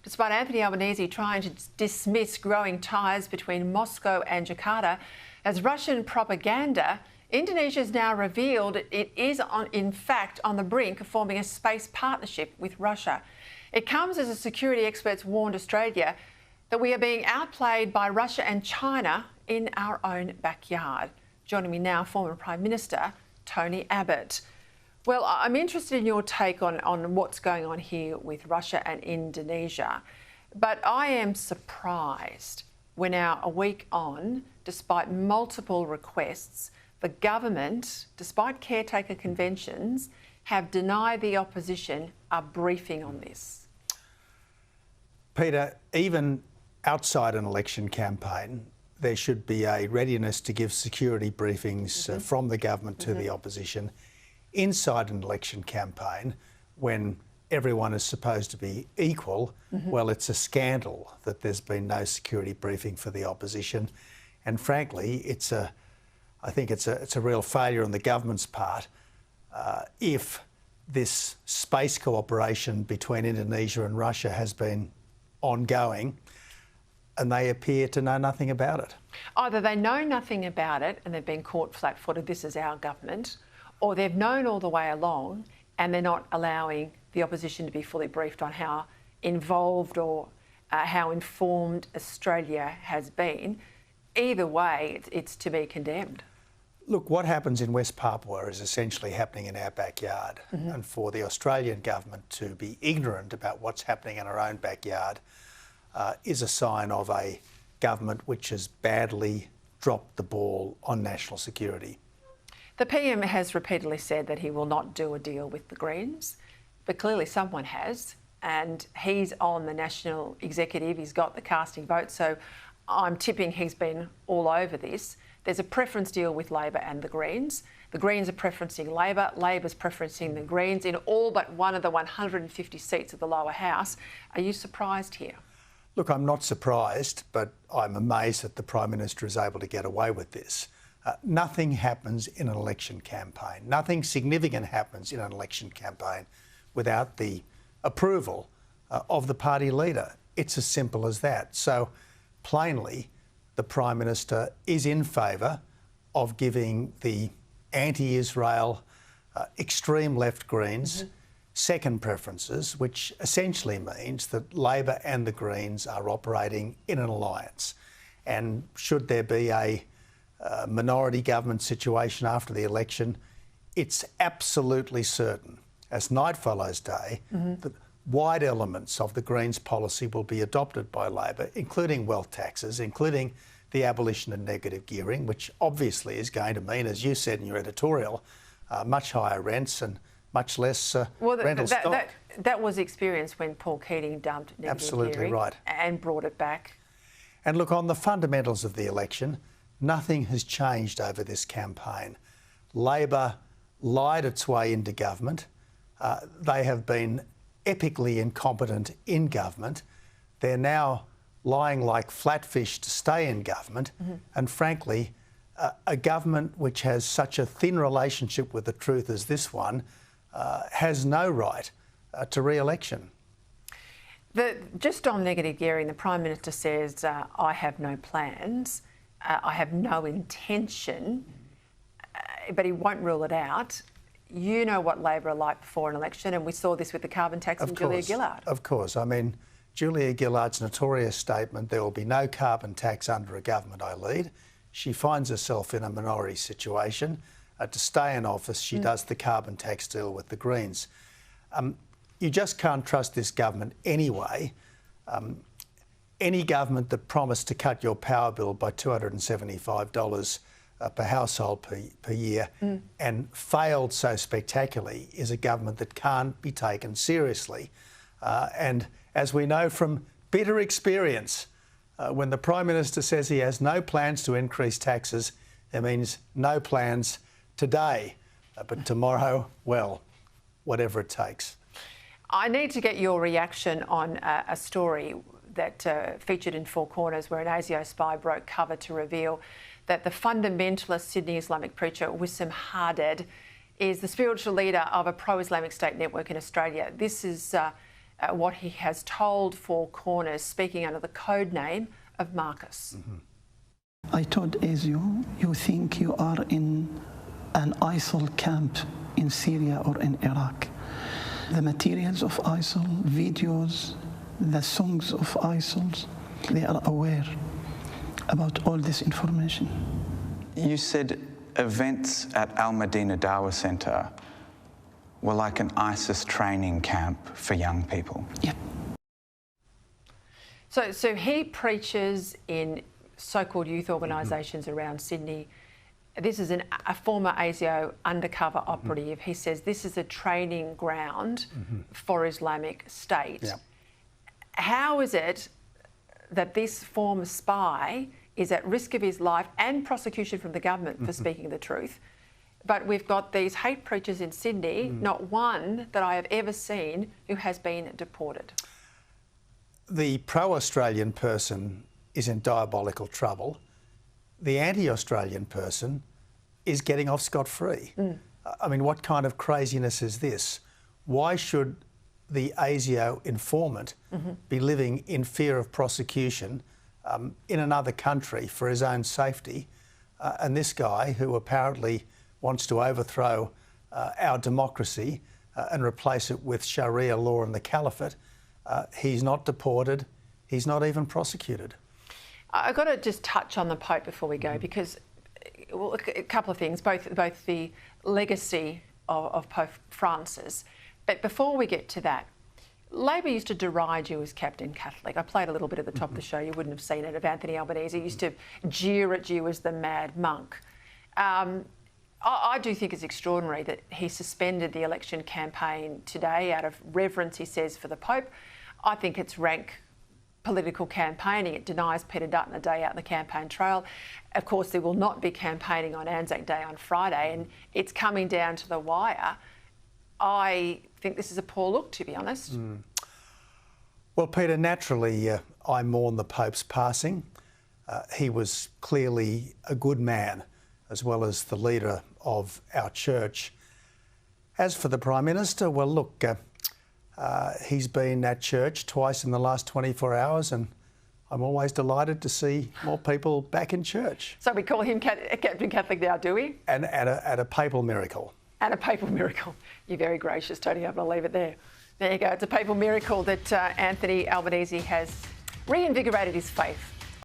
Despite Anthony Albanese trying to dismiss growing ties between Moscow and Jakarta as Russian propaganda, Indonesia has now revealed it is, in fact, on the brink of forming a space partnership with Russia. It comes as security experts warned Australia that we are being outplayed by Russia and China in our own backyard. Joining me now, former Prime Minister Tony Abbott. Well, I'm interested in your take on what's going on here with Russia and Indonesia, but I am surprised we're now a week on, despite multiple requests, the government, despite caretaker conventions, have denied the opposition a briefing on this. Peter, even outside an election campaign, there should be a readiness to give security briefings from the government to the opposition. Inside an election campaign, when everyone is supposed to be equal, well, it's a scandal that there's been no security briefing for the opposition. And frankly, I think it's a real failure on the government's part if this space cooperation between Indonesia and Russia has been ongoing and they appear to know nothing about it. Either they know nothing about it and they've been caught flat-footed, this is our government, or they've known all the way along and they're not allowing the opposition to be fully briefed on how involved or how informed Australia has been. Either way, it's to be condemned. Look, what happens in West Papua is essentially happening in our backyard. And for the Australian government to be ignorant about what's happening in our own backyard is a sign of a government which has badly dropped the ball on national security. The PM has repeatedly said that he will not do a deal with the Greens, but clearly someone has, and he's on the national executive. He's got the casting vote, so I'm tipping he's been all over this. There's a preference deal with Labor and the Greens. The Greens are preferencing Labor, Labor's preferencing the Greens in all but one of the 150 seats of the lower house. Are you surprised here? Look, I'm not surprised, but I'm amazed that the Prime Minister is able to get away with this. Nothing happens in an election campaign. Nothing significant happens in an election campaign without the approval of the party leader. It's as simple as that. So, plainly, the Prime Minister is in favour of giving the anti-Israel extreme left Greens second preferences, which essentially means that Labor and the Greens are operating in an alliance. And should there be a minority government situation after the election, it's absolutely certain, as night follows day, that wide elements of the Greens policy will be adopted by Labor, including wealth taxes, including the abolition of negative gearing, which obviously is going to mean, as you said in your editorial, much higher rents and much less rental stock. That was experienced when Paul Keating dumped negative gearing and brought it back. And look, on the fundamentals of the election, nothing has changed over this campaign. Labor lied its way into government. They have been epically incompetent in government. They're now lying like flatfish to stay in government. And frankly, a government which has such a thin relationship with the truth as this one has no right to re-election. Just on negative gearing, the Prime Minister says, I have no plans, I have no intention, but he won't rule it out. You know what Labor are like before an election, and we saw this with the carbon tax and Julia Gillard. Of course. I mean, Julia Gillard's notorious statement, there will be no carbon tax under a government I lead. She finds herself in a minority situation. To stay in office, she does the carbon tax deal with the Greens. You just can't trust this government anyway. Any government that promised to cut your power bill by $275 per household per year and failed so spectacularly is a government that can't be taken seriously. And as we know from bitter experience, when the Prime Minister says he has no plans to increase taxes, it means no plans today. But tomorrow, well, whatever it takes. I need to get your reaction on a story that featured in Four Corners, where an ASIO spy broke cover to reveal that the fundamentalist Sydney Islamic preacher Wissam Harded is the spiritual leader of a pro-Islamic State network in Australia. This is what he has told Four Corners, speaking under the code name of Marcus. I told Ezio, you think you are in an ISIL camp in Syria or in Iraq. The materials of ISIL, videos, the songs of ISIL, they are aware about all this information. You said events at Al Madina Dawa Centre were like an ISIS training camp for young people. Yep. So he preaches in so-called youth organisations around Sydney. This is a former ASIO undercover operative. He says this is a training ground for Islamic State. Yep. How is it that this former spy is at risk of his life and prosecution from the government for speaking the truth? But we've got these hate preachers in Sydney, not one that I have ever seen who has been deported. The pro-Australian person is in diabolical trouble. The anti-Australian person is getting off scot-free. I mean, what kind of craziness is this? Why should the ASIO informant be living in fear of prosecution in another country for his own safety? And this guy, who apparently wants to overthrow our democracy and replace it with Sharia law and the caliphate, he's not deported, he's not even prosecuted. I've got to just touch on the Pope before we go, because well, a couple of things, both the legacy of Pope Francis. But before we get to that, Labor used to deride you as Captain Catholic. I played a little bit at the top of the show, you wouldn't have seen it, of Anthony Albanese. He used to jeer at you as the mad monk. I do think it's extraordinary that he suspended the election campaign today out of reverence, he says, for the Pope. I think it's rank political campaigning. It denies Peter Dutton a day out in the campaign trail. Of course, there will not be campaigning on Anzac Day on Friday, and it's coming down to the wire. I think this is a poor look, to be honest. Well, Peter, naturally, I mourn the Pope's passing. He was clearly a good man, as well as the leader of our church. As for the Prime Minister, well, look, he's been at church twice in the last 24 hours, and I'm always delighted to see more people back in church. So we call him Captain Catholic now, do we? And at a papal miracle. And a papal miracle. You're very gracious, Tony. I'm going to leave it there. There you go. It's a papal miracle that Anthony Albanese has reinvigorated his faith.